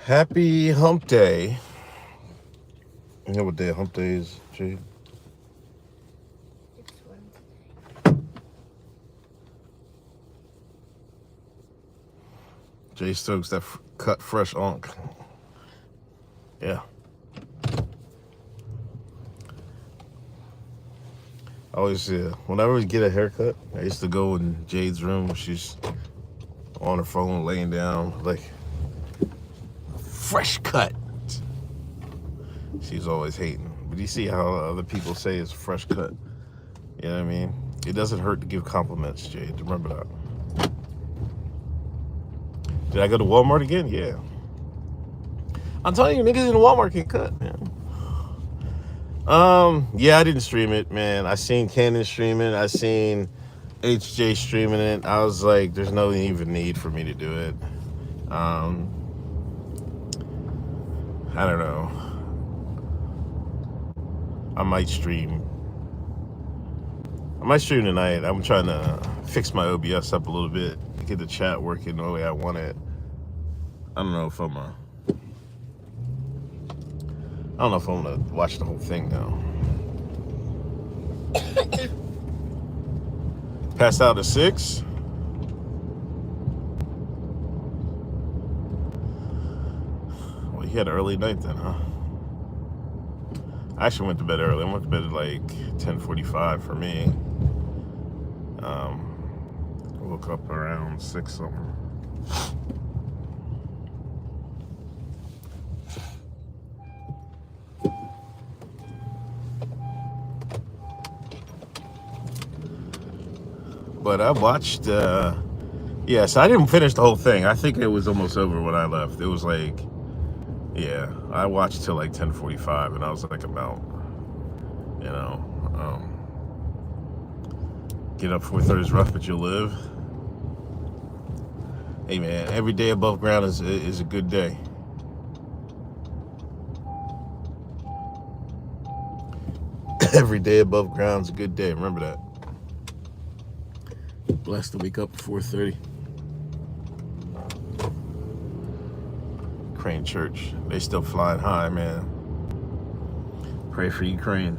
Happy Hump Day. You know what day Hump Day is, Jade? It's Wednesday. Jay Stokes, that cut fresh onk. Yeah. I always, whenever we get a haircut, I used to go in Jade's room when she's on her phone laying down, like, fresh cut. She's always hating. But you see how other people say it's fresh cut. You know what I mean? It doesn't hurt to give compliments, Jade. Remember that. Did I go to Walmart again? Yeah. I'm telling you, niggas in Walmart can cut, man. Yeah, I didn't stream it, man. I seen Canon streaming. I seen HJ streaming it. I was like, there's no even need for me to do it. I don't know. I might stream tonight. I'm trying to fix my OBS up a little bit, get the chat working the way I want it. I don't know if I'm gonna watch the whole thing now. Passed out at 6. Well, you had an early night then, huh? I actually went to bed early. I went to bed at like 10:45 for me. Woke up around 6 something. But I watched, so I didn't finish the whole thing. I think it was almost over when I left. It was like, yeah, I watched till like 10:45 and I was like, I'm out. You know, get up 4:30 is rough, but you'll live. Hey man, every day above ground is a good day. Every day above ground is a good day. Remember that. Blessed to wake up at 4:30. Ukraine Church, they still flying high, man. Pray for Ukraine.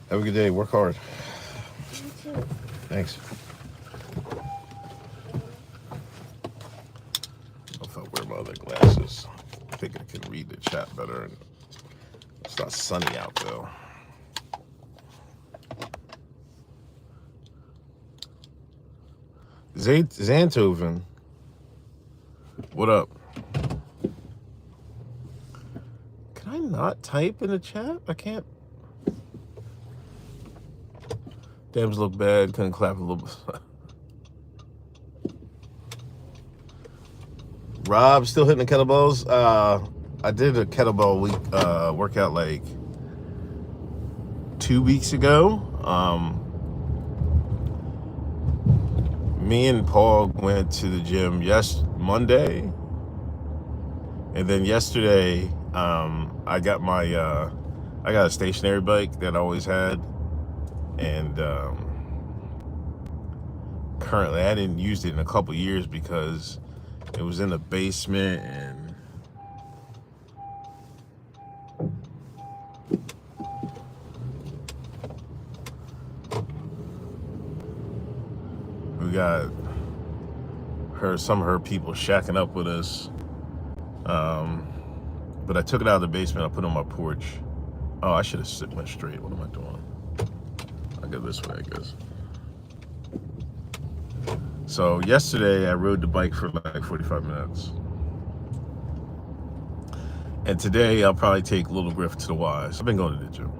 Have a good day. Work hard. You too. Thanks. If I wear my other glasses, I think I can read the chat better. It's not sunny out though. Zanthoven, what up? Can I not type in the chat? I can't. Dams look bad. Couldn't clap a little bit. Rob still hitting the kettlebells. I did a kettlebell workout like 2 weeks ago. Me and Paul went to the gym Monday, and then yesterday I got a stationary bike that I always had, and currently I hadn't used it in a couple years because it was in the basement and we got some of her people shacking up with us. But I took it out of the basement. I put it on my porch. Oh, I should have went straight. What am I doing? I'll go this way, I guess. So yesterday I rode the bike for like 45 minutes. And today I'll probably take little Grift to the Y. I've been going to the gym.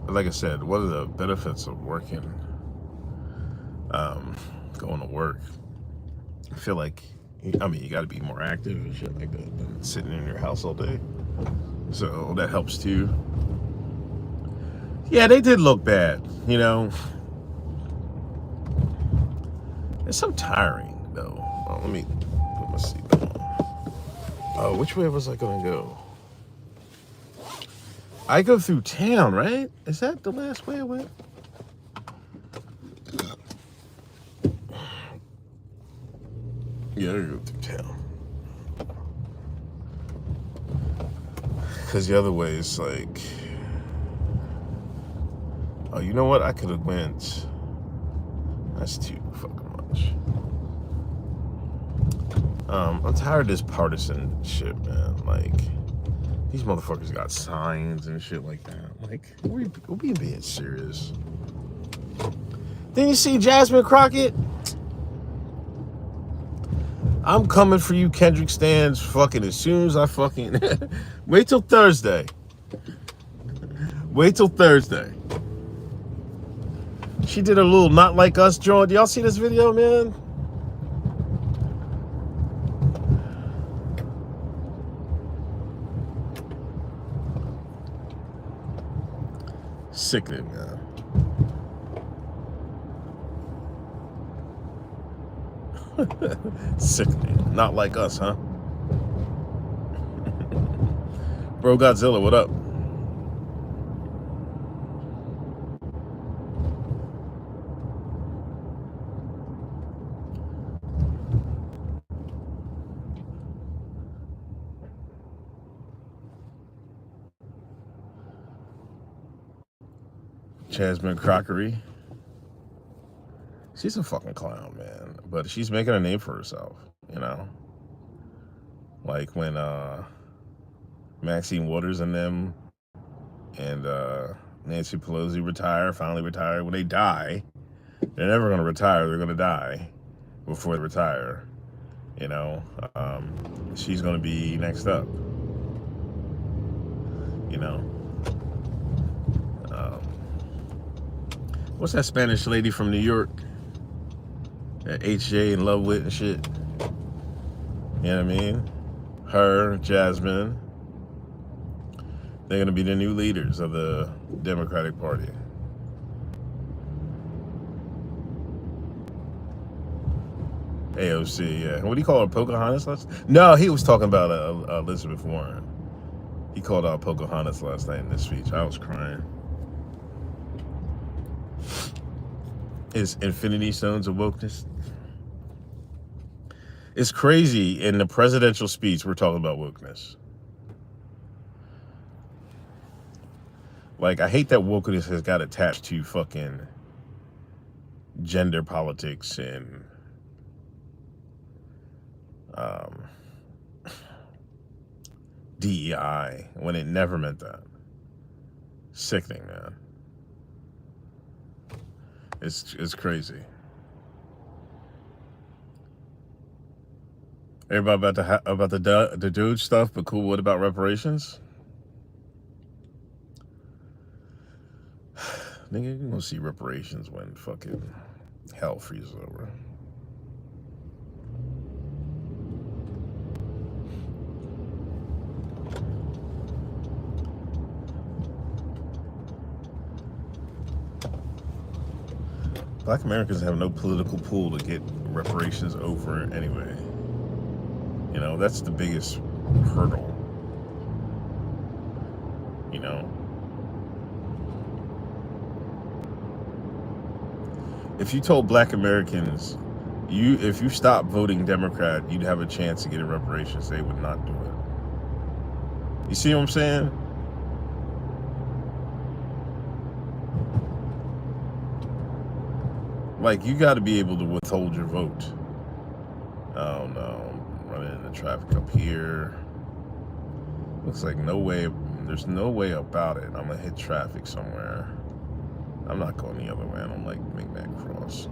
But like I said, what are the benefits of working, going to work? I feel like, you got to be more active and shit like that than sitting in your house all day. So that helps too. Yeah, they did look bad. You know, it's so tiring though. Oh, let me put my seatbelt on. Oh, which way was I gonna go? I go through town, right? Is that the last way I went? Yeah, I go through town. Because the other way is like, oh, you know what? I could have went. That's too fucking much. I'm tired of this partisan shit, man. Like, these motherfuckers got signs and shit like that. Like, we being serious. Then you see Jasmine Crockett? I'm coming for you, Kendrick Stans, fucking as soon as I fucking... Wait till Thursday. Wait till Thursday. She did a little Not Like Us joint. Do y'all see this video, man? Sickening, man. Sickening. Not Like Us, huh? Bro Godzilla, what up? Jasmine Crockery. She's a fucking clown, man. But she's making a name for herself, you know? Like when Maxine Waters and them and Nancy Pelosi finally retire. When they die, they're never going to retire. They're going to die before they retire. You know, she's going to be next up. You know, what's that Spanish lady from New York that HJ in love with and shit? You know what I mean? Her, Jasmine. They're going to be the new leaders of the Democratic Party. AOC, yeah. What do you call her, Pocahontas last? No, he was talking about Elizabeth Warren. He called out Pocahontas last night in this speech. I was crying. Is Infinity Stones of wokeness? It's crazy. In the presidential speech, we're talking about wokeness. Like, I hate that wokeness has got attached to fucking gender politics and DEI when it never meant that. Sickening, man. It's crazy. Everybody about the dude stuff, but cool. What about reparations? Nigga, you gonna see reparations when fucking hell freezes over. Black Americans have no political pool to get reparations over anyway. You know, that's the biggest hurdle. You know? If you told Black Americans, if you stopped voting Democrat, you'd have a chance to get a reparations, they would not do it. You see what I'm saying? Like, you got to be able to withhold your vote. Oh no, I'm running into traffic up here. Looks like no way, there's no way about it. I'm gonna hit traffic somewhere. I'm not going the other way. I don't like Micmac Cross.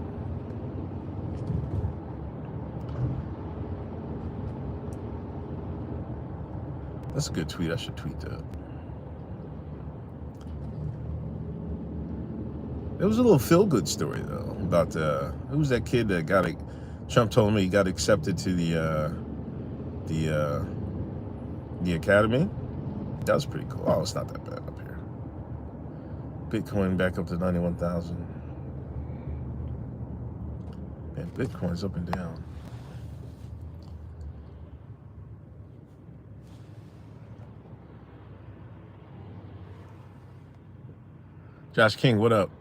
That's a good tweet. I should tweet that. It was a little feel-good story though about who was that kid that got it? Trump told me he got accepted to the academy. That was pretty cool. Oh, it's not that bad up here. Bitcoin back up to 91,000. Man, Bitcoin's up and down. Josh King, what up?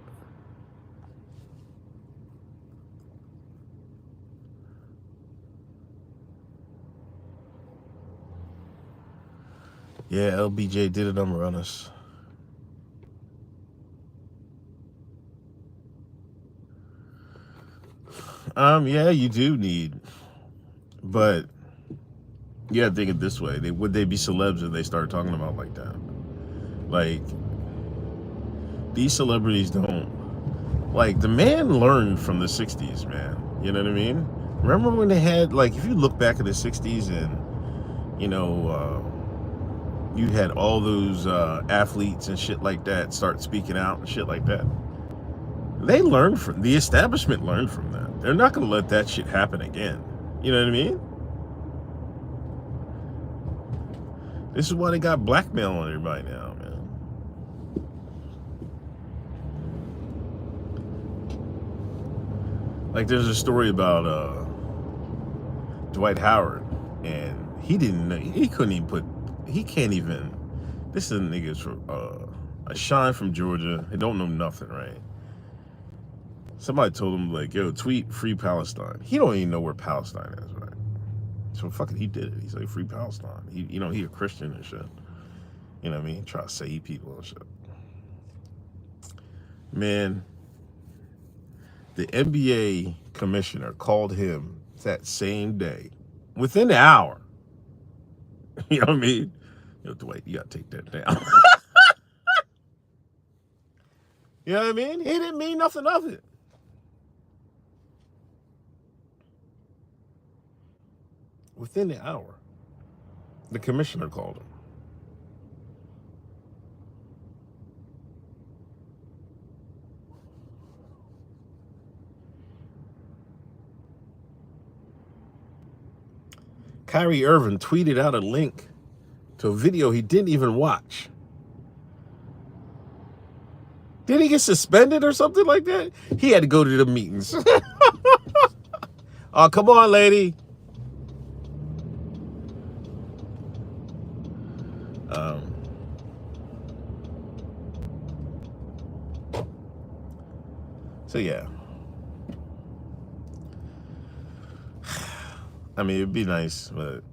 Yeah, LBJ did a number on us. Yeah, you do need, but you gotta think it this way: would they be celebs if they start talking about like that? Like, these celebrities don't. Like, the man learned from the '60s, man. You know what I mean? Remember when they had, like, if you look back at the '60s and you had all those athletes and shit like that start speaking out and shit like that. They learned from the establishment. Learned from that. They're not gonna let that shit happen again. You know what I mean? This is why they got blackmail on everybody now, man. Like, there's a story about Dwight Howard, and he didn't know, he couldn't even put, he can't even, this is a nigga from a shine from Georgia. He don't know nothing, right? Somebody told him, like, yo, tweet free Palestine. He don't even know where Palestine is, right? So fucking he did it. He's like, free Palestine. He a Christian and shit. You know what I mean? Try to save people and shit. Man, the NBA commissioner called him that same day, within the hour. You know what I mean? Yo, Dwight, you gotta take that down. You know what I mean? He didn't mean nothing of it. Within the hour, the commissioner called him. Kyrie Irving tweeted out a link to a video he didn't even watch. Did he get suspended or something like that? He had to go to the meetings. Oh, come on, lady. So yeah. I mean, it'd be nice, but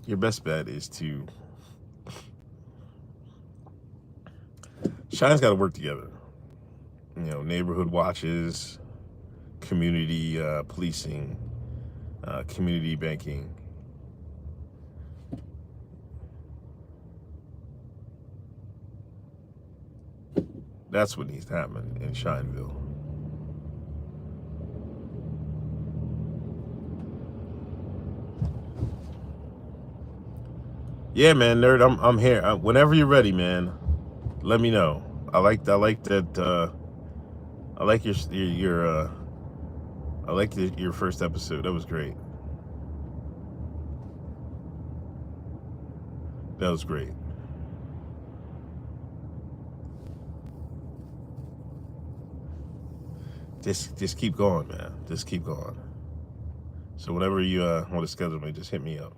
your best bet is to, Shine's got to work together. You know, neighborhood watches, community policing, community banking. That's what needs to happen in Shineville. Yeah, man, nerd, I'm here. Whenever you're ready, man, let me know. I like that. I like your first episode. That was great. That was great. Just keep going, man. Just keep going. So whenever you want to schedule me, just hit me up.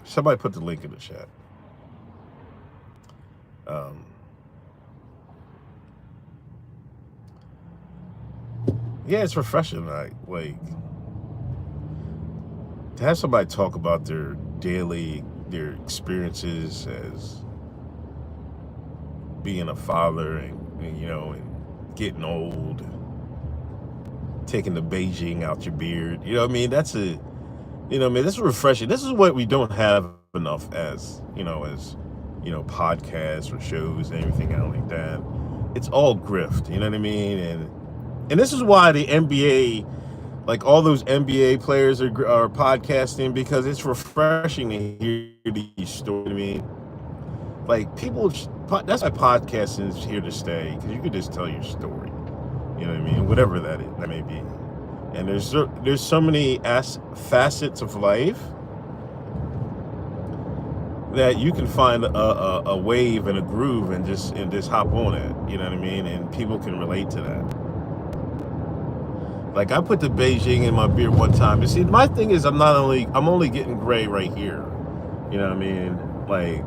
Somebody put the link in the chat. Yeah, it's refreshing. Like to have somebody talk about their experiences as being a father and getting old, taking the Beijing out your beard. You know what I mean? This is refreshing. This is what we don't have enough as podcasts or shows and everything out like that. It's all grift, you know what I mean? And this is why the NBA, like all those NBA players are podcasting, because it's refreshing to hear these stories. I mean, like that's why podcasting is here to stay, because you can just tell your story. You know what I mean? Whatever that may be. And there's so many facets of life that you can find a wave and a groove and just hop on it. You know what I mean? And people can relate to that. Like I put the Beijing in my beard one time. You see, my thing is I'm only getting gray right here. You know what I mean? Like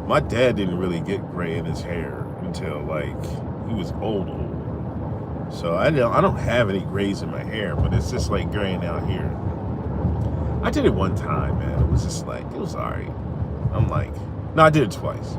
my dad didn't really get gray in his hair until like he was old. So I don't have any grays in my hair, but it's just like graying out here. I did it one time, man. It was just like, it was all right. I'm like, no, I did it twice.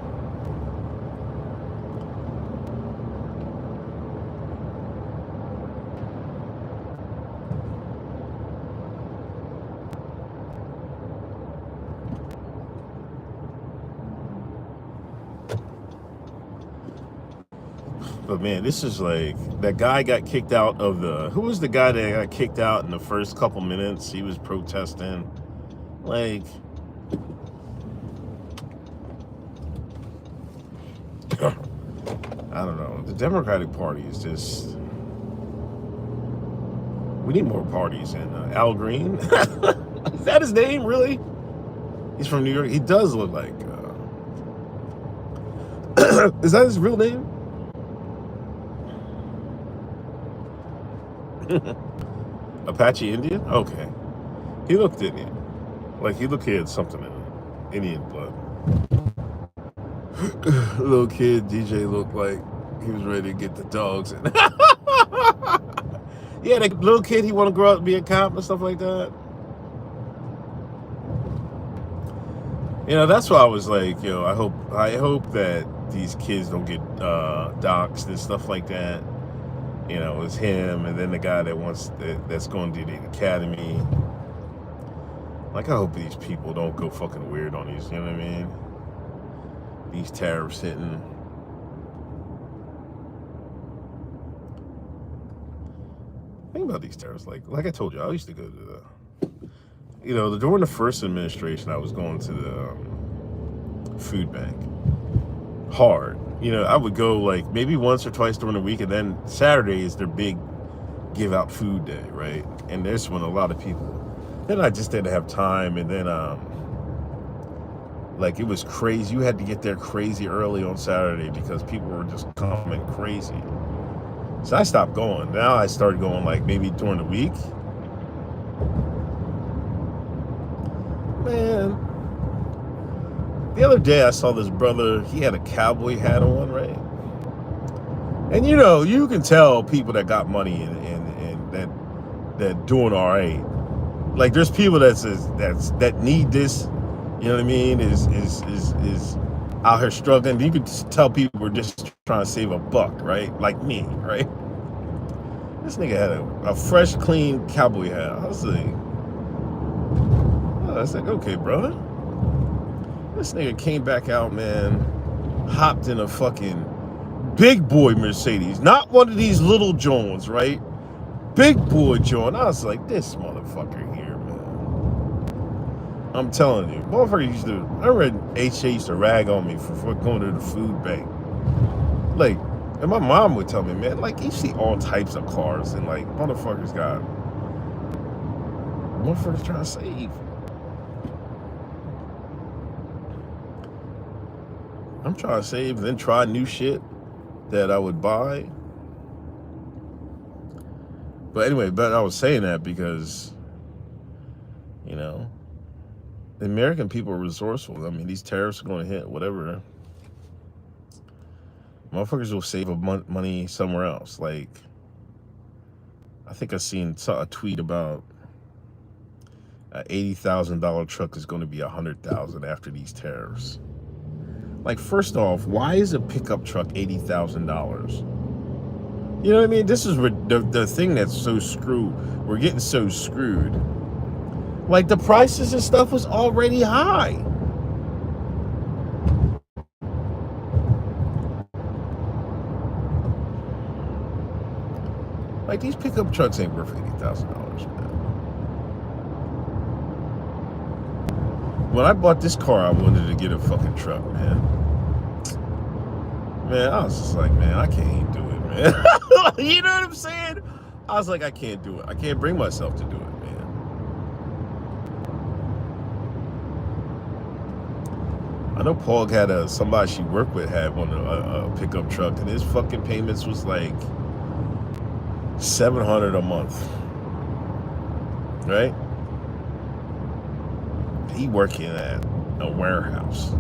But man, this is like, that guy got kicked out of who was the guy that got kicked out in the first couple minutes? He was protesting. Like, I don't know. The Democratic Party is just, we need more parties. And Al Green, is that his name, really? He's from New York. He does look like, is that his real name? Apache Indian? Okay. He looked Indian. Like he looked, he had something in it. Indian blood. Little kid DJ looked like he was ready to get the dogs in. Yeah, that little kid, he want to grow up and be a cop and stuff like that. You know, that's why I was like, yo, I hope that these kids don't get doxxed and stuff like that. You know, it's him and then the guy that's going to the academy. Like, I hope these people don't go fucking weird on these, you know what I mean? These tariffs hitting. Think about these tariffs. Like I told you, I used to go to during the first administration, I was going to the food bank. Hard. You know, I would go like maybe once or twice during the week, and then Saturday is their big give out food day, right? And there's when a lot of people. Then I just didn't have time, and then like it was crazy. You had to get there crazy early on Saturday because people were just coming crazy. So I stopped going. Now I started going like maybe during the week. Man, the other day I saw this brother, he had a cowboy hat on, right? And you know, you can tell people that got money and that doing all right. Like there's people that need this, you know what I mean, is out here struggling. You can just tell people were just trying to save a buck, right? Like me, right? This nigga had a fresh, clean cowboy hat. I was like, okay, brother. This nigga came back out, man, hopped in a fucking big boy Mercedes, not one of these little Jones, right? Big boy John. I was like, this motherfucker here, man. I'm telling you, motherfucker I read H.A. used to rag on me for going to the food bank. Like, and my mom would tell me, man, like, you see all types of cars, and like, motherfuckers trying to save. I'm trying to save and then try new shit that I would buy. But anyway, I was saying that because, you know, the American people are resourceful. I mean, these tariffs are going to hit, whatever. Motherfuckers will save money somewhere else. Like, I think I saw a tweet about an $80,000 truck is going to be $100,000 after these tariffs. Like, first off, why is a pickup truck $80,000? You know what I mean? This is the thing that's so screwed. We're getting so screwed. Like, the prices and stuff was already high. Like, these pickup trucks ain't worth $80,000, man. When I bought this car, I wanted to get a fucking truck, man. Man, I was just like, man, I can't do it, man. man. You know what I'm saying? I was like, I can't do it. I can't bring myself to do it, man. I know Paul had somebody she worked with had one a pickup truck, and his fucking payments was like $700 a month, right? He working at a warehouse,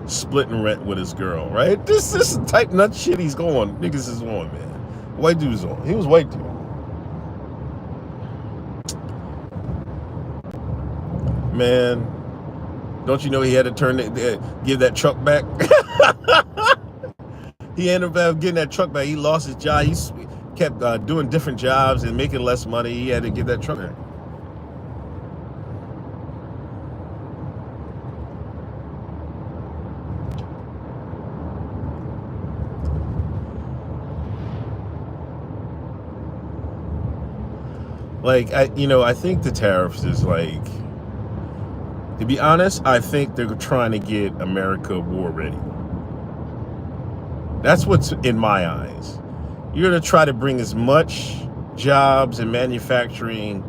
splitting rent with his girl, right? This is the type nut shit he's going. Niggas is on, man. White dude's on. He was white dude. Man, don't you know he had to give that truck back? He ended up getting that truck back. He lost his job. He kept doing different jobs and making less money. He had to get that truck back. Like, I think the tariffs is like, to be honest, I think they're trying to get America war ready. That's what's in my eyes. You're going to try to bring as much jobs and manufacturing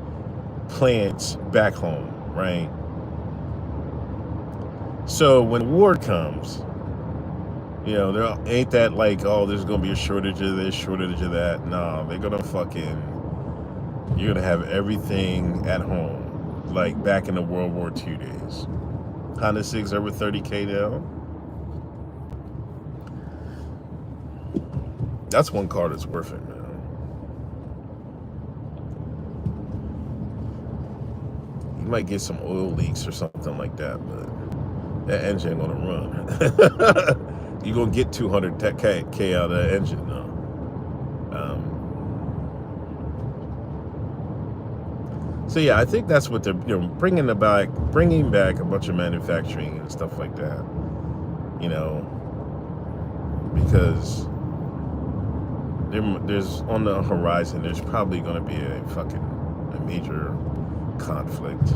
plants back home, right? So when war comes, there ain't that like, oh, there's going to be a shortage of this, shortage of that. No, they're going to you're going to have everything at home, like back in the World War II days. Honda Civics over $30K now. That's one car that's worth it, man. You might get some oil leaks or something like that, but that engine ain't gonna run. You're gonna get 200K out of that engine, though. So yeah, I think that's what they're bringing back a bunch of manufacturing and stuff like that. Because there's on the horizon, there's probably going to be a major conflict,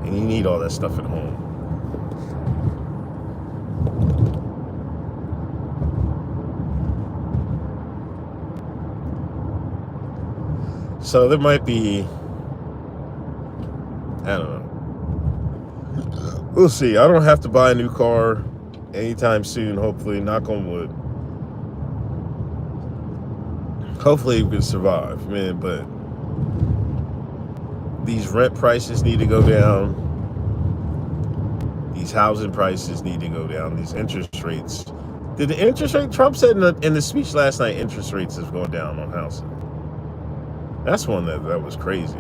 and you need all that stuff at home. So there might be, I don't know. We'll see. I don't have to buy a new car anytime soon, hopefully, knock on wood. Hopefully we can survive, man, but these rent prices need to go down. These housing prices need to go down. These interest rates. Did the interest rate, Trump said in the speech last night, interest rates is going down on housing. That's one that was crazy.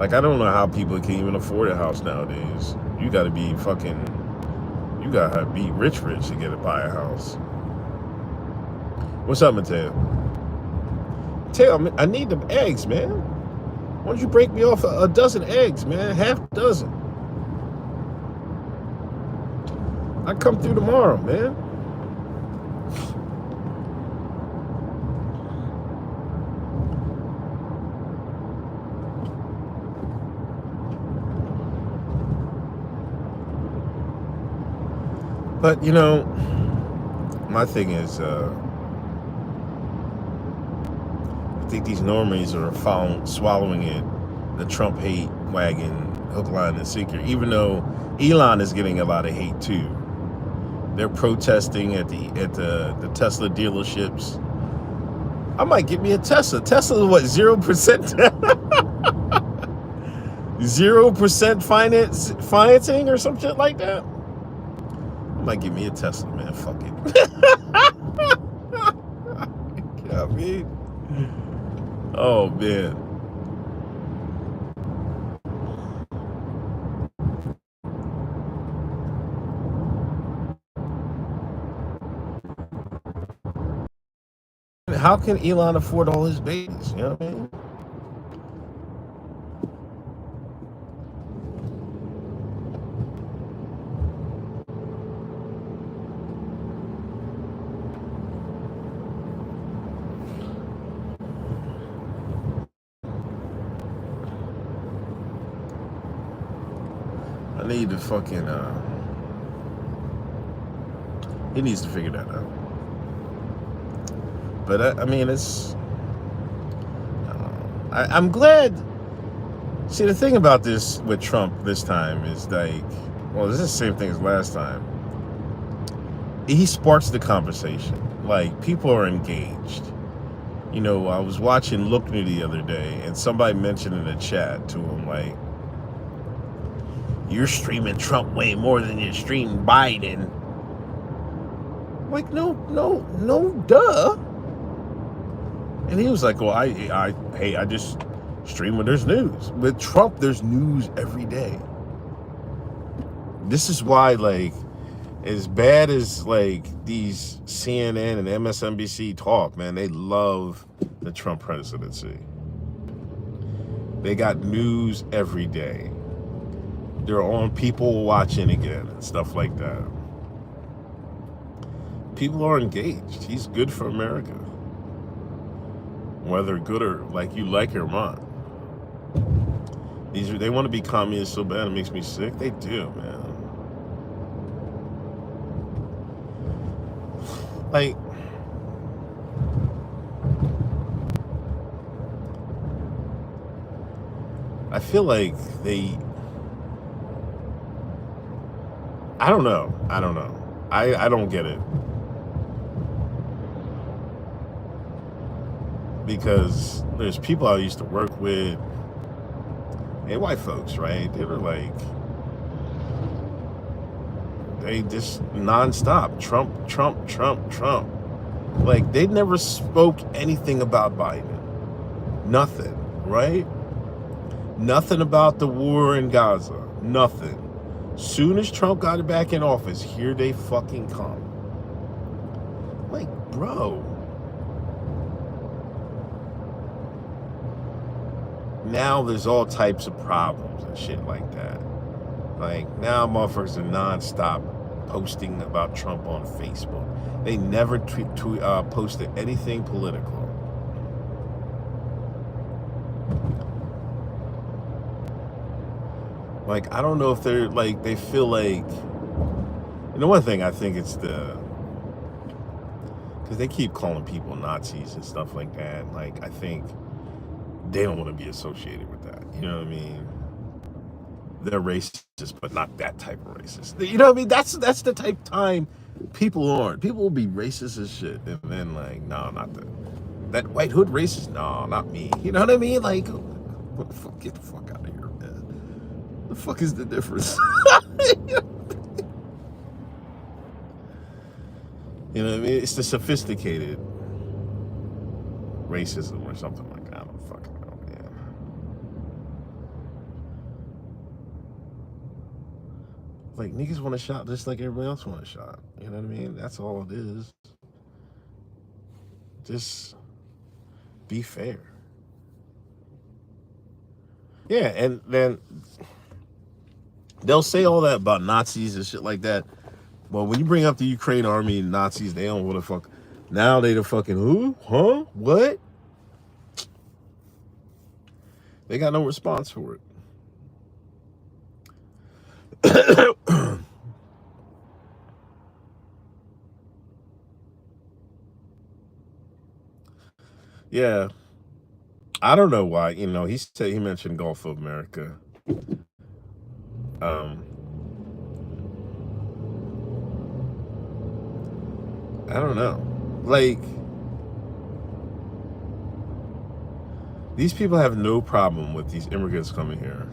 Like, I don't know how people can even afford a house nowadays. You gotta be rich to get to buy a house. What's up, Mateo? Mateo, I need them eggs, man. Why don't you break me off a dozen eggs, man? Half a dozen. I come through tomorrow, man. But, my thing is, I think these normies are swallowing it, the Trump hate wagon, hook, line, and sinker, even though Elon is getting a lot of hate, too. They're protesting at the Tesla dealerships. I might get me a Tesla. Tesla is what, 0%? 0% financing or some shit like that? I might give me a Tesla, man. Fuck it. You know what I mean? Oh, man. How can Elon afford all his babies? You know what I mean? I need to fucking He needs to figure that out. But I mean, it's. I don't know. I'm glad. See, the thing about this with Trump this time is like, well, this is the same thing as last time. He sparks the conversation. Like, people are engaged. You know, I was watching Look New the other day, and somebody mentioned in the chat to him, like, you're streaming Trump way more than you're streaming Biden. Like, no, duh. And he was like, well, I just stream when there's news. With Trump, there's news every day. This is why, like, as bad as, like, these CNN and MSNBC talk, man, they love the Trump presidency. They got news every day. They're on People Watching again and stuff like that. People are engaged. He's good for America. Whether good or like you like it or not. They want to be communists so bad it makes me sick. They do, man. Like, I feel like I don't know. I don't get it. Because there's people I used to work with, and white folks, right? They were like, they just nonstop Trump, Trump, Trump, Trump. Like, they never spoke anything about Biden. Nothing, right? Nothing about the war in Gaza. Nothing. Soon as Trump got it back in office, here they fucking come. Like, bro. Now there's all types of problems and shit like that. Like, now motherfuckers are nonstop posting about Trump on Facebook. They never posted anything political. Like, I don't know if they're like, they feel like, you know, one thing I think it's because they keep calling people Nazis and stuff like that. Like, I think they don't want to be associated with that. You know what I mean? They're racist, but not that type of racist. You know what I mean? That's the type of time people aren't. People will be racist as shit, and then like, no, not that white hood racist. No, not me. You know what I mean? Like, what the fuck? Get the fuck out of here, man. The fuck is the difference? You know what I mean? It's the sophisticated racism or something like that. I don't fucking know, man. Like, niggas want a shot just like everybody else want a shot. You know what I mean? That's all it is. Just be fair. Yeah, and then they'll say all that about Nazis and shit like that. Well, when you bring up the Ukraine army and Nazis, they don't want to fuck. Now they the fucking who? Huh? What? They got no response for it. Yeah. I don't know why. You know, he mentioned Gulf of America. I don't know. Like, these people have no problem with these immigrants coming here.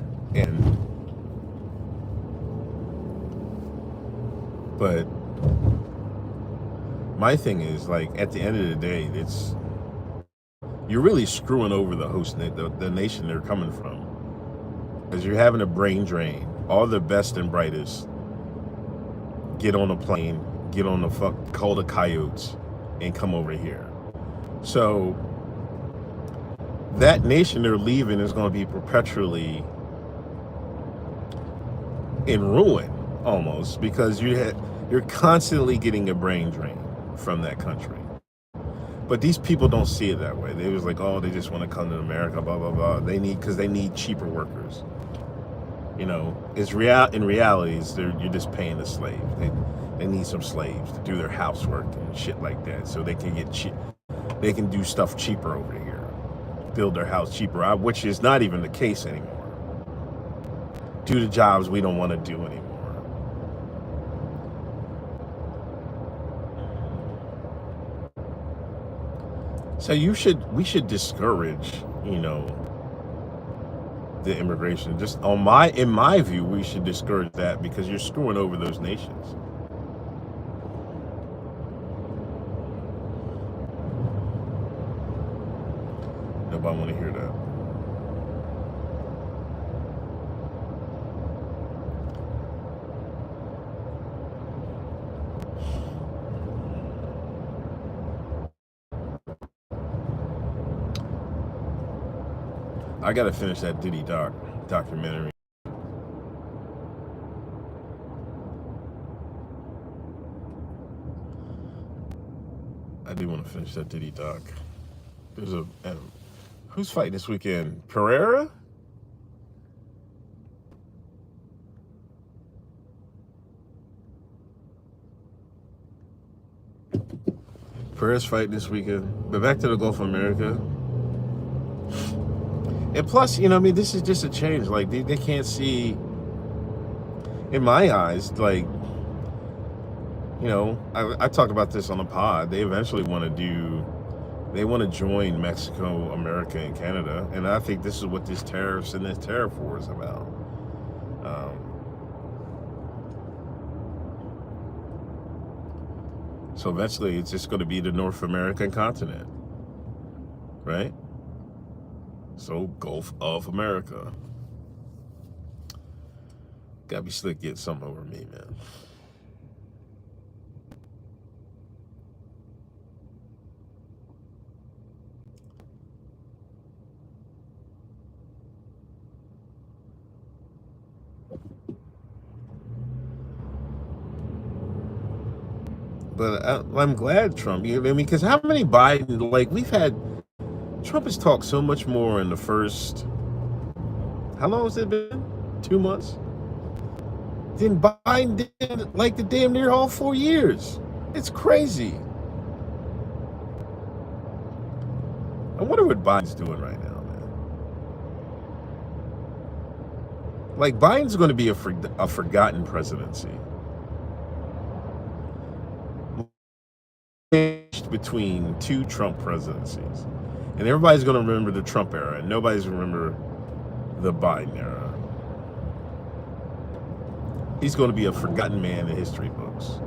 But my thing is, like, at the end of the day, you're really screwing over the host, the nation they're coming from. Because you're having a brain drain. All the best and brightest get on a plane, get on the call the coyotes, and come over here. So that nation they're leaving is going to be perpetually in ruin, almost, because you're constantly getting a brain drain from that country. But these people don't see it that way. They was like, oh, they just want to come to America, blah blah blah. Because they need cheaper workers. You know, in reality, you're just paying a slave. They need some slaves to do their housework and shit like that, so they can they can do stuff cheaper over here, build their house cheaper, which is not even the case anymore. Do the jobs we don't want to do anymore. So we should discourage, the immigration. Just in my view, we should discourage that because you're screwing over those nations. Nobody want to hear that. I gotta finish that Diddy documentary. I do want to finish that Diddy doc. There's who's fighting this weekend? Pereira? Pereira's fighting this weekend. But back to the Gulf of America. And plus, this is just a change. Like, they can't see, in my eyes, like, I talked about this on the pod. They eventually want to join Mexico, America, and Canada. And I think this is what this tariffs and this tariff war is about. So eventually it's just going to be the North American continent, right? So Gulf of America. Gotta be slick, get something over me, man. But I'm glad Trump, because how many Biden, like Trump has talked so much more in the first, how long has it been? 2 months? Then Biden did like the damn near all 4 years. It's crazy. I wonder what Biden's doing right now, man. Like, Biden's going to be a forgotten presidency. Between 2 Trump presidencies. And everybody's going to remember the Trump era, and nobody's going to remember the Biden era. He's going to be a forgotten man in history books.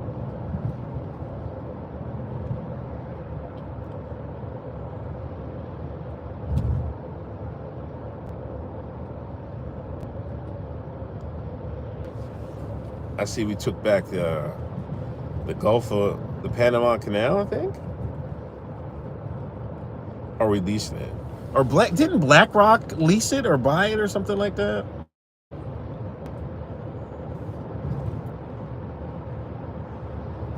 I see we took back the Gulf of the Panama Canal, I think. Or we leasing it. Or didn't BlackRock lease it or buy it or something like that?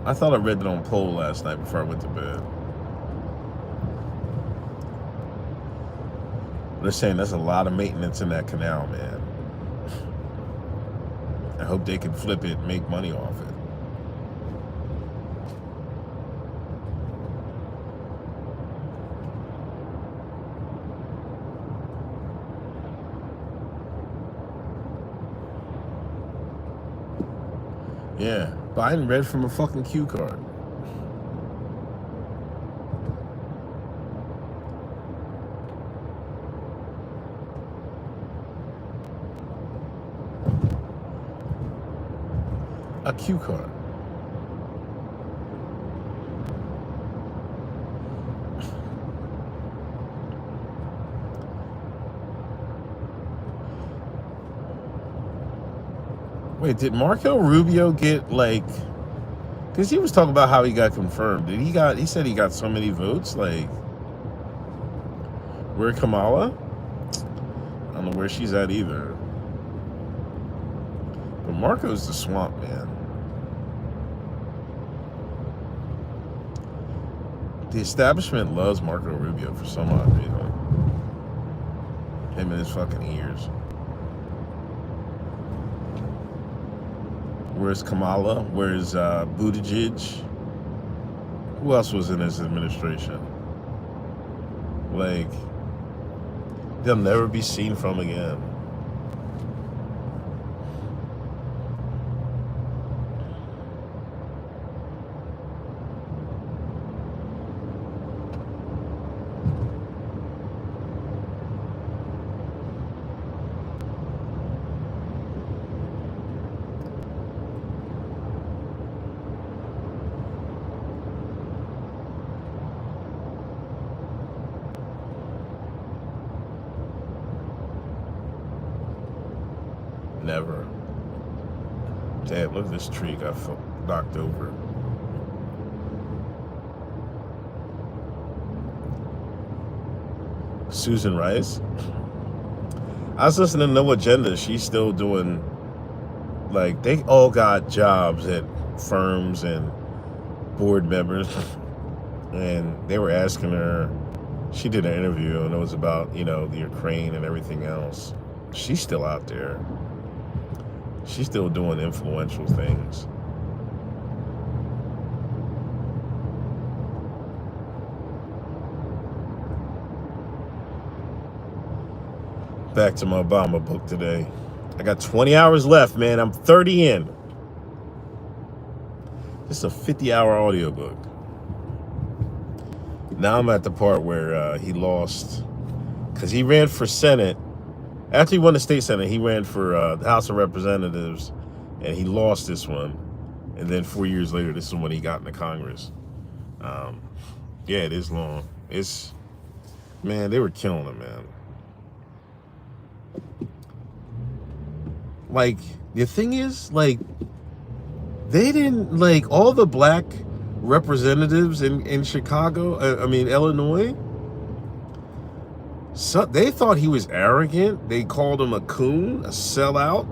I thought I read it on poll last night before I went to bed. They're saying there's a lot of maintenance in that canal, man. I hope they can flip it and make money off it. Yeah, Biden read from a fucking cue card. A cue card. Wait, did Marco Rubio get because he was talking about how he got confirmed. He said he got so many votes, where Kamala? I don't know where she's at either. But Marco's the swamp, man. The establishment loves Marco Rubio for some odd reason. Him and his fucking ears. Where's Kamala? Where's Buttigieg? Who else was in his administration? Like, they'll never be seen from again. Never. Damn, look at this tree got knocked over. Susan Rice. I was listening to No Agenda. She's still doing, like, they all got jobs at firms and board members. And they were asking her, she did an interview and it was about, you know, the Ukraine and everything else. She's still out there. She's still doing influential things. Back to my Obama book today. I got 20 hours left, man. I'm 30 in. This is a 50-hour audiobook. Now I'm at the part where he lost, because he ran for Senate. After he won the state Senate, he ran for the House of Representatives, and he lost this one. And then 4 years later, this is when he got into Congress. Yeah, it is long. It's, man, they were killing him, man. Like, the thing is, like, they didn't, like, all the black representatives in Chicago, Illinois, so they thought he was arrogant. They called him a coon, a sellout.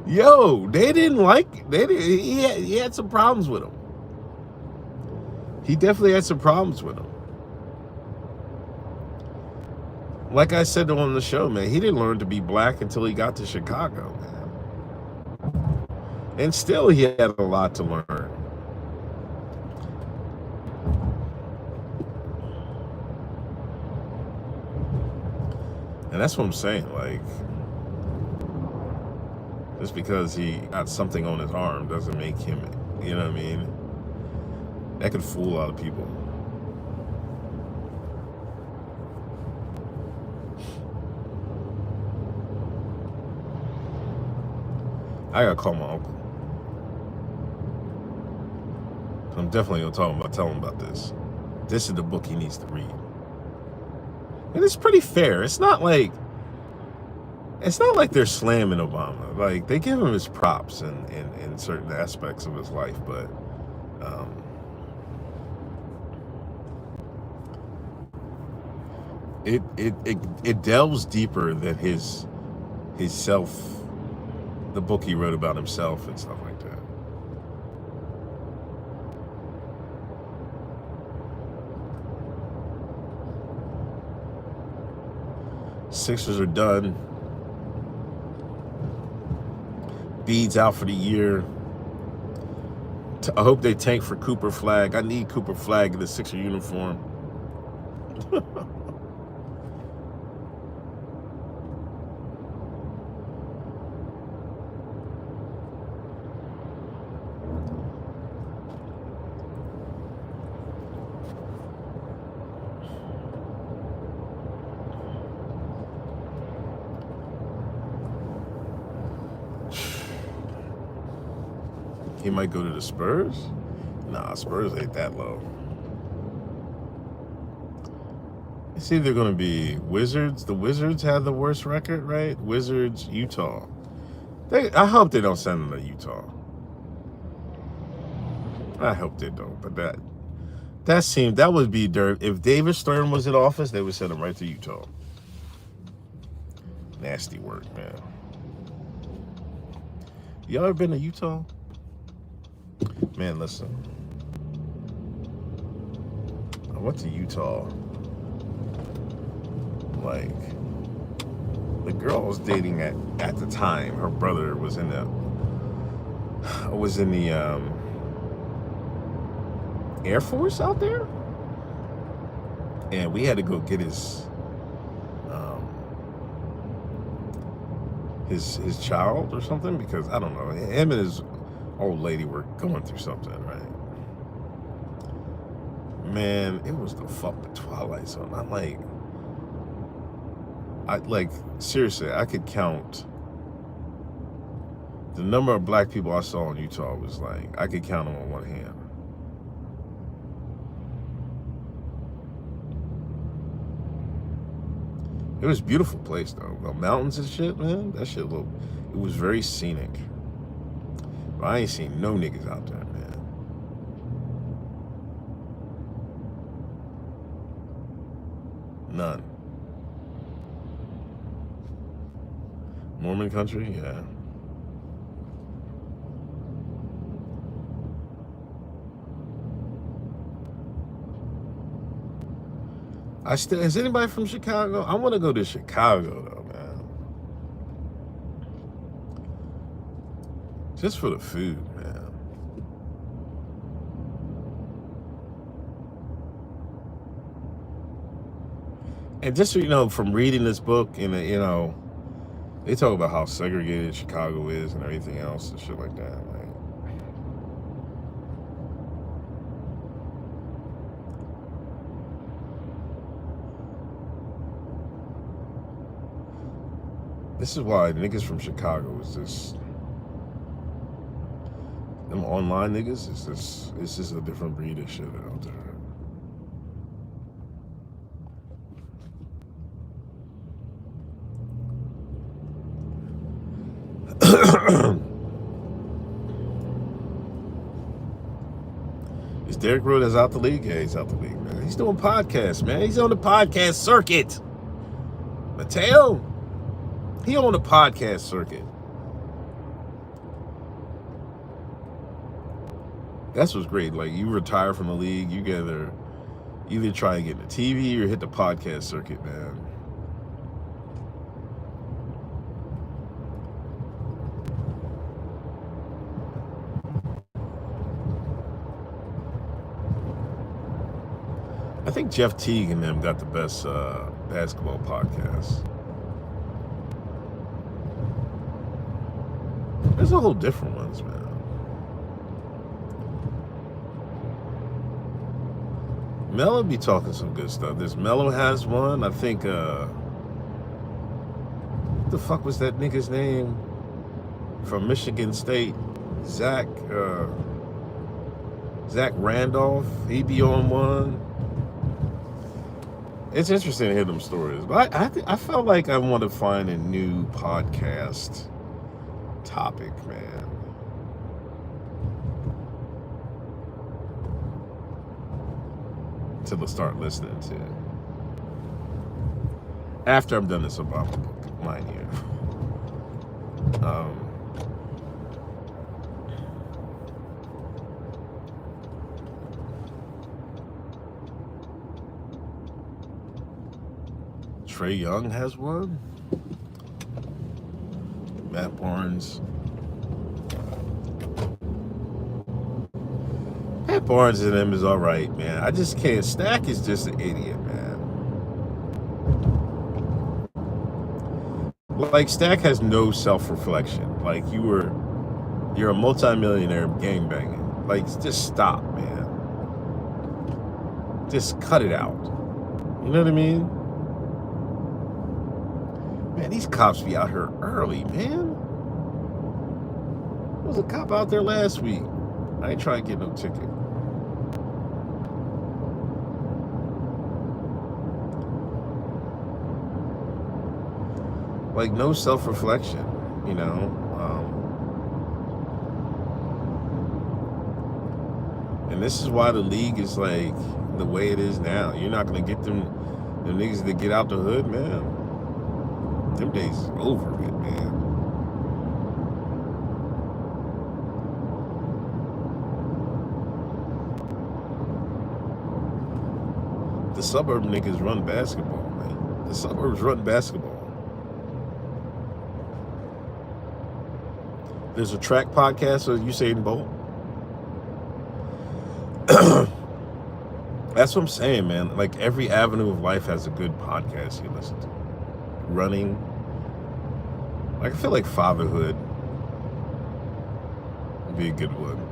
Yo, they didn't like, he had some problems with him. He definitely had some problems with him. Like I said on the show, man, he didn't learn to be black until he got to Chicago, man. And still he had a lot to learn. And that's what I'm saying, like, just because he got something on his arm doesn't make him, you know what I mean? That could fool a lot of people. I gotta call my uncle. I'm definitely gonna tell him about this. This is the book he needs to read. And it's pretty fair. It's not like they're slamming Obama. Like, they give him his props in certain aspects of his life, but it delves deeper than his self, the book he wrote about himself and stuff like that. Sixers are done. Bede's out for the year. I hope they tank for Cooper Flag. I need Cooper Flag in the Sixer uniform. He might go to the Spurs? Nah, Spurs ain't that low. It's either going to be Wizards. The Wizards have the worst record, right? Wizards, Utah. I hope they don't send them to Utah. I hope they don't, but that would be dirt. If David Stern was in office, they would send him right to Utah. Nasty work, man. Y'all ever been to Utah? Man, listen. I went to Utah. Like, the girl I was dating at the time, her brother was in I was in the Air Force out there, and we had to go get um, his child or something, because I don't know, him and his old lady were going through something, right? Man, it was the Twilight Zone. I seriously, I could count the number of black people I saw in Utah. Was like, I could count them on one hand. It was a beautiful place though. The mountains and shit, man. That shit looked, it was very scenic. But I ain't seen no niggas out there, man. None. Mormon country, yeah. Is anybody from Chicago? I want to go to Chicago though, man. Just for the food, man. And just so you know, from reading this book, and they talk about how segregated Chicago is and everything else and shit like that. Like, this is why niggas from Chicago is just, them online niggas it's just a different breed of shit out there. Is Derek Rhodes out the league? Yeah, he's out the league, man. He's doing podcasts, man. He's on the podcast circuit. Mateo, he on the podcast circuit. That's what's great. Like, you retire from the league, you either try and get into TV or hit the podcast circuit, man. I think Jeff Teague and them got the best basketball podcast. There's a whole different ones, man. Mello be talking some good stuff. This Mello has one. I think, what the fuck was that nigga's name from Michigan State? Zach Randolph. He be on one. It's interesting to hear them stories. But I felt like I want to find a new podcast topic, man. To start listening to. After I'm done this Obama book, mind you. Trey Young has one. Matt Barnes. Matt Barnes and him is all right, man. I just can't. Stack is just an idiot, man. Like, Stack has no self-reflection. Like, you're a multimillionaire gangbanging. Like, just stop, man. Just cut it out. You know what I mean? Man, these cops be out here early, man. There was a cop out there last week. I ain't trying to get no ticket. Like, no self-reflection, you know. And this is why the league is like the way it is now. You're not gonna get them niggas that get out the hood, man. Them days is over with, man. The suburb niggas run basketball, man. The suburbs run basketball. There's a track podcast of Usain Bolt. That's what I'm saying, man. Like every avenue of life has a good podcast you listen to. Running. Like I feel like fatherhood would be a good one.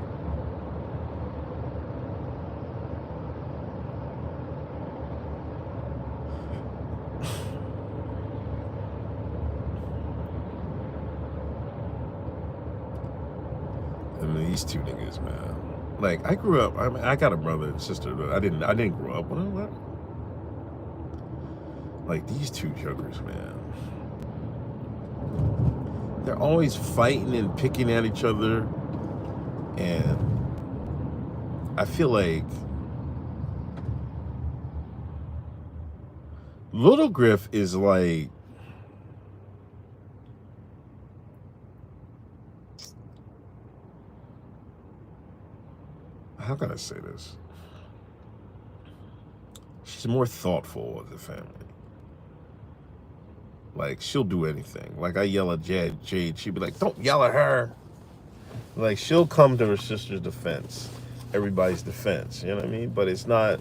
And these two niggas, man. Like I grew up. I mean, I got a brother and sister, but I didn't grow up with them. Like these two jokers, man. They're always fighting and picking at each other, and I feel like Little Griff is like, how can I say this? She's more thoughtful of the family. Like, she'll do anything. Like, I yell at Jade, she'd be like, don't yell at her. Like, she'll come to her sister's defense, everybody's defense, you know what I mean? But it's not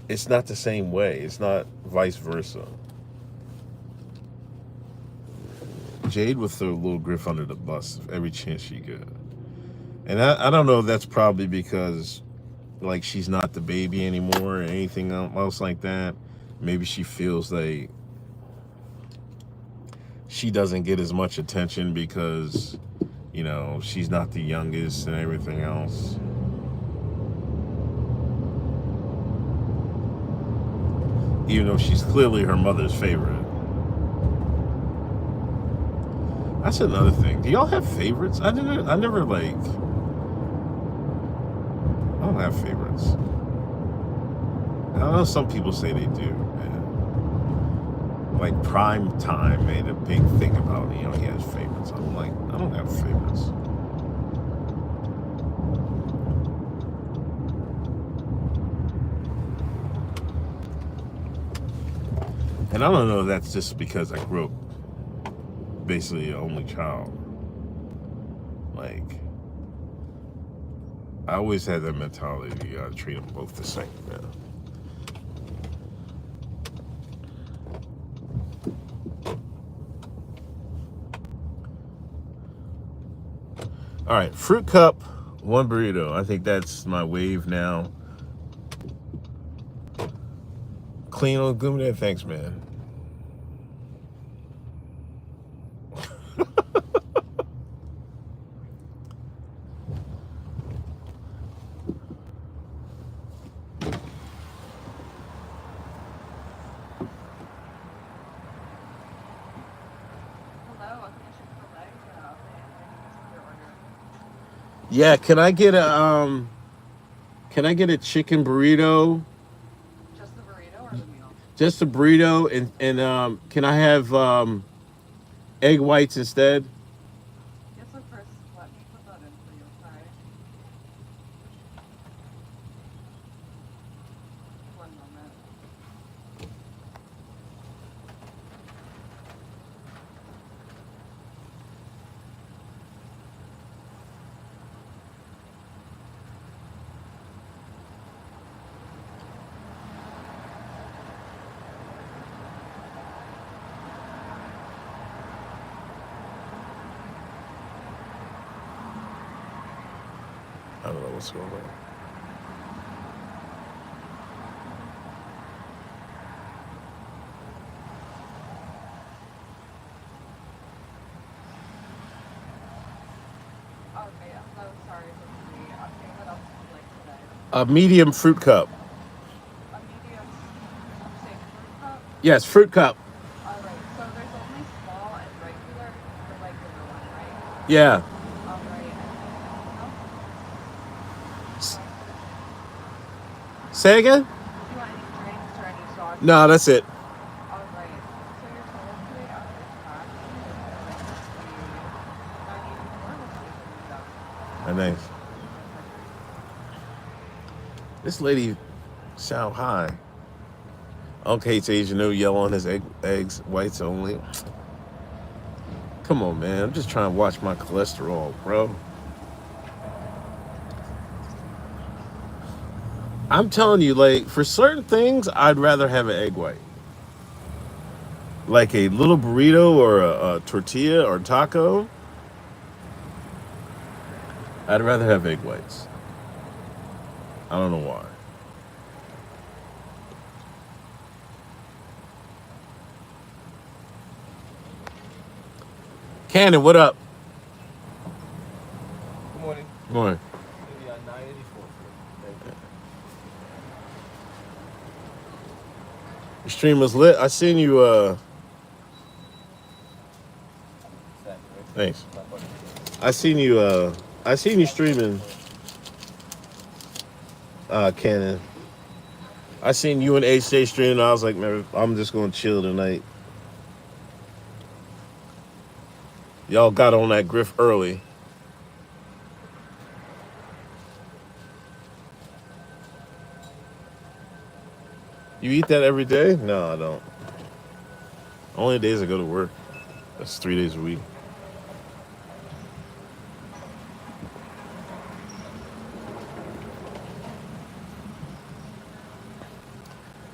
the same way. It's not vice versa. Jade would throw Little Griff under the bus every chance she got. And I don't know if that's probably because, like, she's not the baby anymore or anything else like that. Maybe she feels like she doesn't get as much attention because, you know, she's not the youngest and everything else. Even though she's clearly her mother's favorite. That's another thing. Do y'all have favorites? I never like... I don't have favorites. I know some people say they do, man. Like Prime Time made a big thing about, you know, he has favorites. I'm like, I don't have favorites. And I don't know if that's just because I grew up basically an only child. Like, I always had that mentality, you gotta treat them both the same, man. All right, fruit cup, one burrito. I think that's my wave now. Clean on Goomba, thanks, man. Yeah, can I get a chicken burrito? Just the burrito or the meal? Just a burrito, and can I have egg whites instead? Yes, so first, let me put that in for you, okay? One moment. I don't know what's going on. Okay, I'm so sorry for me. I'm saying what else would you like today? A medium fruit cup. A medium, did you say fruit cup? Yes, fruit cup. Alright, so there's only small and regular, the regular one, right? Yeah. Alright, Say again? do you want any drinks or any sauce? No, that's it. Alright, so your total today after tax is going to be $9.84, which is Nice. This lady sound high. Okay, Tage, no yellow on his eggs, whites only. Come on, man. I'm just trying to watch my cholesterol, bro. I'm telling you, like, for certain things, I'd rather have an egg white. Like a little burrito or a tortilla or taco, I'd rather have egg whites. I don't know why. Cannon, what up? Good morning. Good morning. Maybe 984. Thank you. Your stream was lit. I seen you. Thanks. I seen you. I seen you streaming. Cannon. I seen you and HJ streaming. I was like, man, I'm just gonna chill tonight. Y'all got on that Grift early. You eat that every day? No, I don't. Only days I go to work. That's 3 days a week.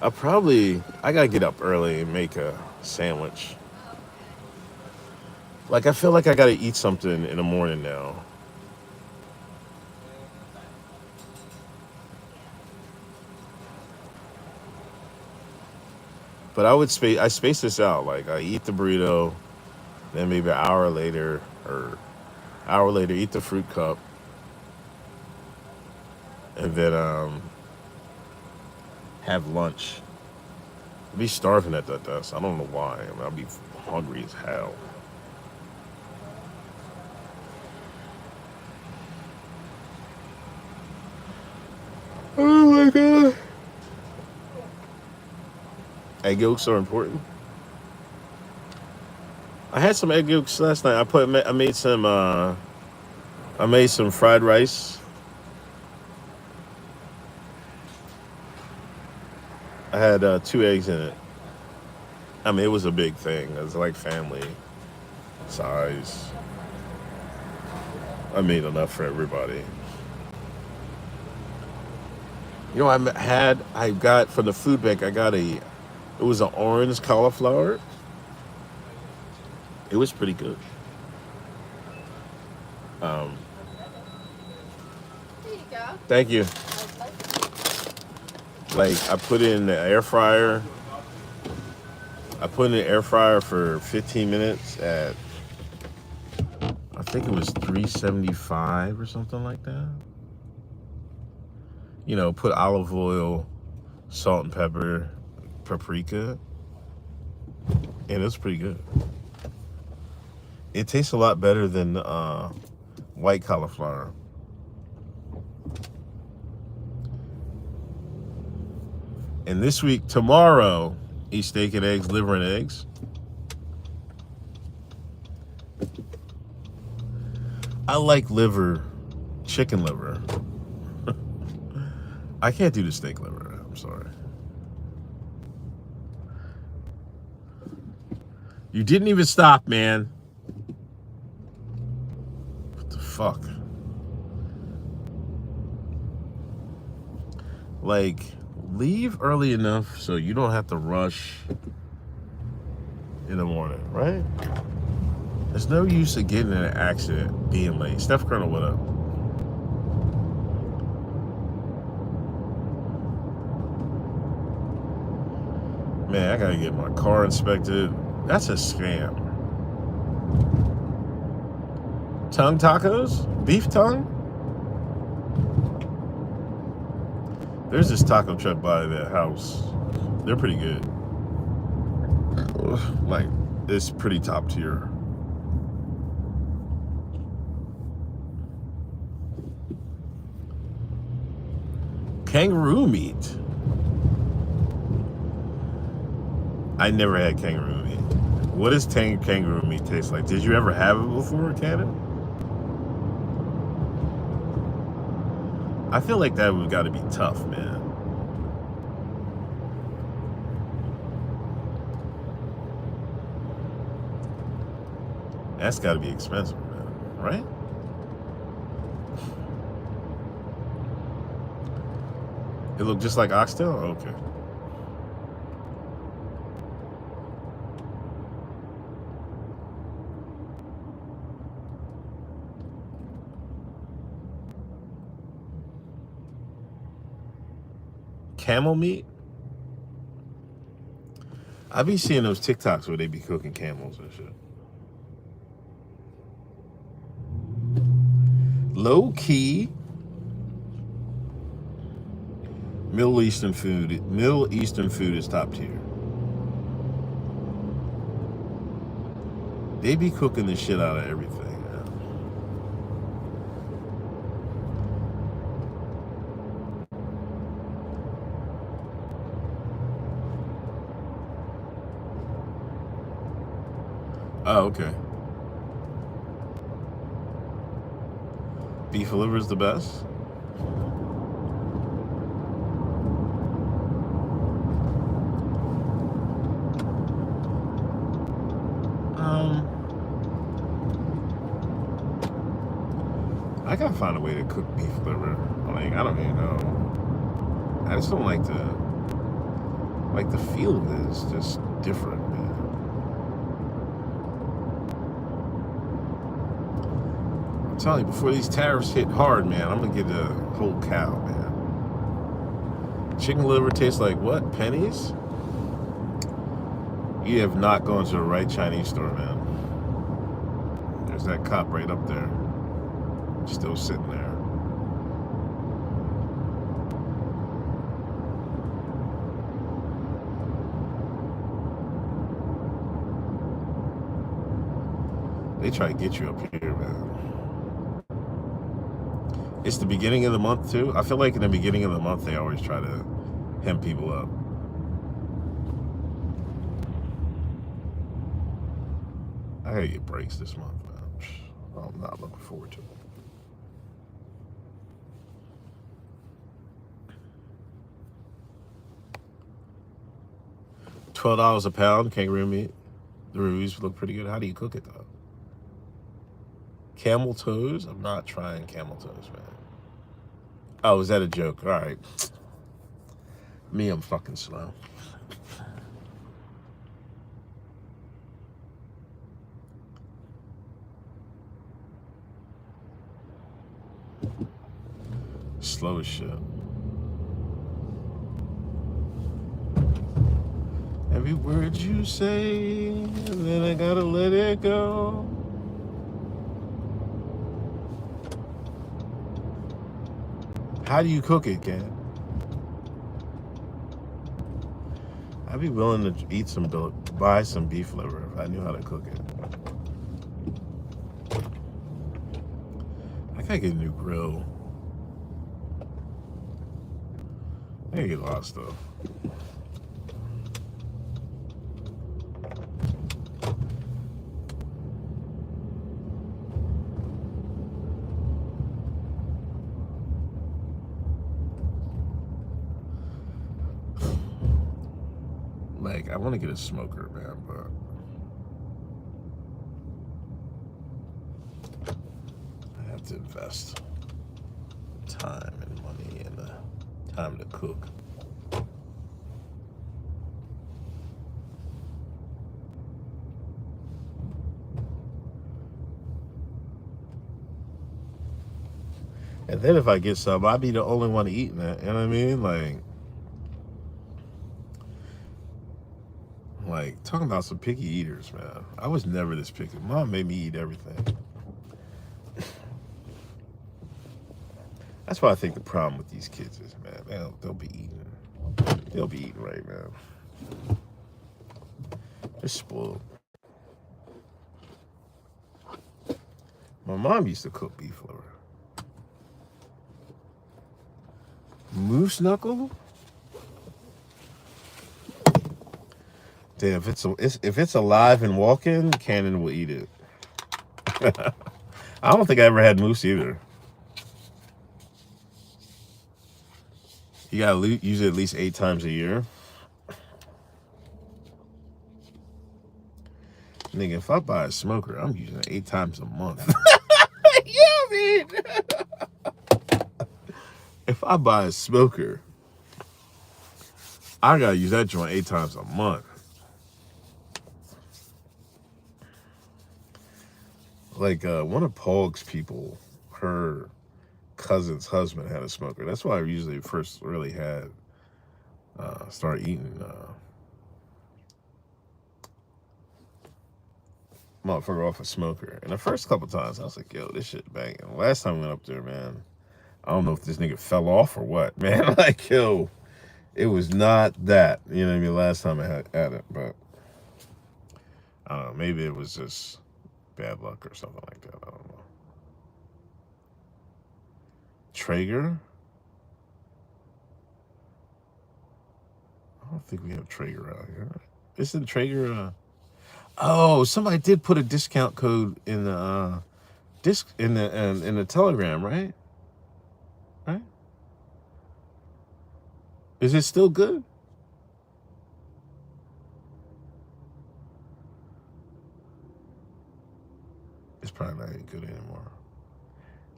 I gotta get up early and make a sandwich. Like, I feel like I gotta eat something in the morning now. But I space this out. Like, I eat the burrito, then maybe an hour later, eat the fruit cup, and then have lunch. I'll be starving at that desk. I don't know why. I mean, I'll be hungry as hell. Oh my god. Egg yolks are important. I had some egg yolks last night. I made some fried rice. I had 2 eggs in it. I mean, it was a big thing. It was like family size. I made enough for everybody. You know, I got from the food bank. It was an orange cauliflower. It was pretty good. There you go. Thank you. Like, I put it in the air fryer. I put it in the air fryer for 15 minutes at, I think it was 375 or something like that. You know, put olive oil, salt and pepper, paprika, and it's pretty good. It tastes a lot better than white cauliflower. And this week, tomorrow, eat steak and eggs, liver and eggs. I like liver, chicken liver. I can't do the steak liver. I'm sorry. You didn't even stop, man. What the fuck? Like, leave early enough so you don't have to rush in the morning, right? There's no use of getting in an accident being late. Steph Colonel, what up? Man, I gotta get my car inspected. That's a scam. Tongue tacos? Beef tongue? There's this taco truck by that house. They're pretty good. Like, it's pretty top tier. Kangaroo meat. I never had kangaroo meat. What does kangaroo meat taste like? Did you ever have it before, Cannon? I feel like that would got to be tough, man. That's got to be expensive, man. Right? It looked just like oxtail? Okay. Camel meat? I be seeing those TikToks where they be cooking camels and shit. Low key, Middle Eastern food is top tier. They be cooking the shit out of everything. Man. Oh, okay. Beef liver is the best. I gotta find a way to cook beef liver. Like, I don't even know. I just don't like the feel of it. It's just different, man. I'm telling you, before these tariffs hit hard, man, I'm gonna get a whole cow, man. Chicken liver tastes like what? Pennies? You have not gone to the right Chinese store, man. There's that cop right up there. Still sitting there. They try to get you up here, man. It's the beginning of the month, too. I feel like in the beginning of the month, they always try to hem people up. I gotta get breaks this month, man. I'm not looking forward to it. $12 a pound, kangaroo meat. The reviews look pretty good. How do you cook it, though? Camel toes? I'm not trying camel toes, man. Oh, is that a joke? All right. Me, I'm fucking slow. Slow as shit. Every word you say, and then I gotta let it go. How do you cook it, Ken? I'd be willing to buy some beef liver if I knew how to cook it. I gotta get a new grill. I gotta get a lot of stuff. Like, I want to get a smoker, man, but I have to invest time and money and time to cook. And then if I get some, I'll be the only one eating it. You know what I mean? Like talking about some picky eaters, man. I was never this picky. Mom made me eat everything. That's why I think the problem with these kids is, man, they'll be eating. They'll be eating right, man. They're spoiled. My mom used to cook beef liver. Moose knuckle? Damn, if it's alive and walking, Cannon will eat it. I don't think I ever had moose either. You gotta use it at least 8 times a year. Nigga, if I buy a smoker, I'm using it 8 times a month. Yeah, I mean, if I buy a smoker, I gotta use that joint 8 times a month. Like one of Pog's people, her cousin's husband had a smoker. That's why I usually first really had start eating motherfucker off a smoker. And the first couple times I was like, yo, this shit banging. Last time I went up there, man, I don't know if this nigga fell off or what, man. Like, yo, it was not that. You know what I mean? Last time I had it, but I don't know. Maybe it was just bad luck or something like that. I don't know. Traeger? I don't think we have Traeger out here. Isn't Traeger? Oh, somebody did put a discount code in the in the Telegram, right? Right? Is it still good? It's probably not any good anymore.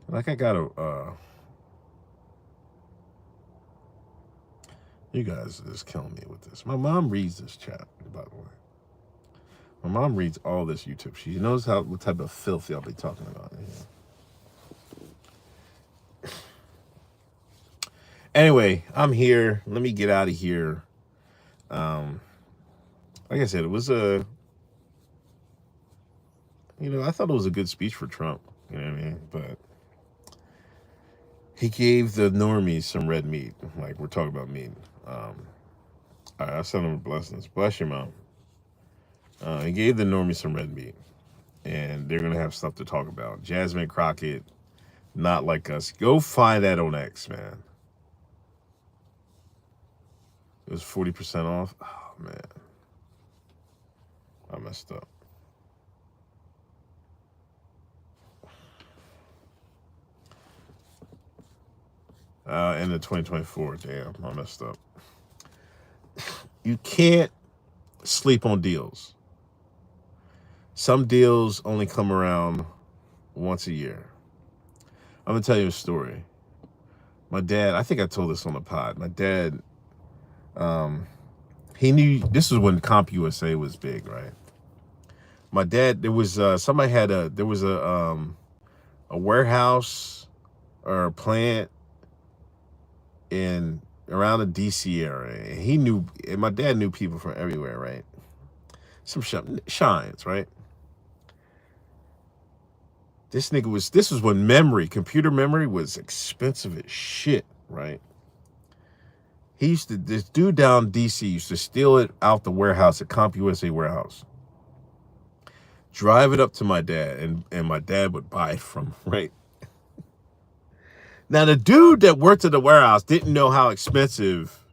Like I gotta you guys are just killing me with this. My mom reads this chat, by the way. My mom reads all this YouTube. She knows what type of filth y'all be talking about in here. Anyway, I'm here. Let me get out of here. Like I said, it was I thought it was a good speech for Trump. You know what I mean? But he gave the normies some red meat. Like, we're talking about meat. All right, I sent him blessings. Bless your mom. He gave the normies some red meat. And they're going to have stuff to talk about. Jasmine Crockett, Not Like Us. Go find that on X, man. It was 40% off. Oh, man. I messed up. End of 2024. Damn, I messed up. You can't sleep on deals. Some deals only come around once a year. I'm going to tell you a story. My dad, I think I told this on the pod. My dad, he knew, this was when CompUSA was big, right? My dad, there was, somebody had there was a warehouse or a plant in around the DC area. And he knew, and my dad knew people from everywhere, right? Some shines, right? This was when computer memory was expensive as shit, right? This dude down DC used to steal it out the warehouse at CompUSA warehouse. Drive it up to my dad, and my dad would buy it from, right? Now, the dude that worked at the warehouse didn't know how expensive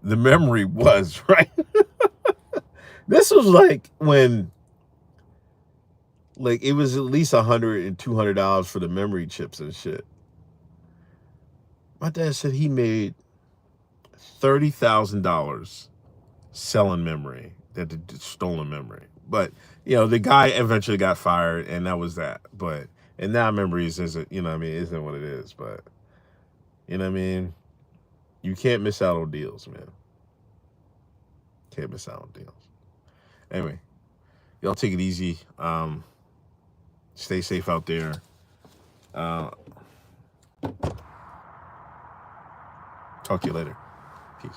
the memory was, right? This was like when, like, it was at least $100 and $200 for the memory chips and shit. My dad said he made $30,000 selling memory, that stolen memory. But, the guy eventually got fired, and that was that. But, and now memories isn't, isn't what it is. But, you know what I mean? You can't miss out on deals, man. Can't miss out on deals. Anyway, y'all take it easy. Stay safe out there. Talk to you later. Peace.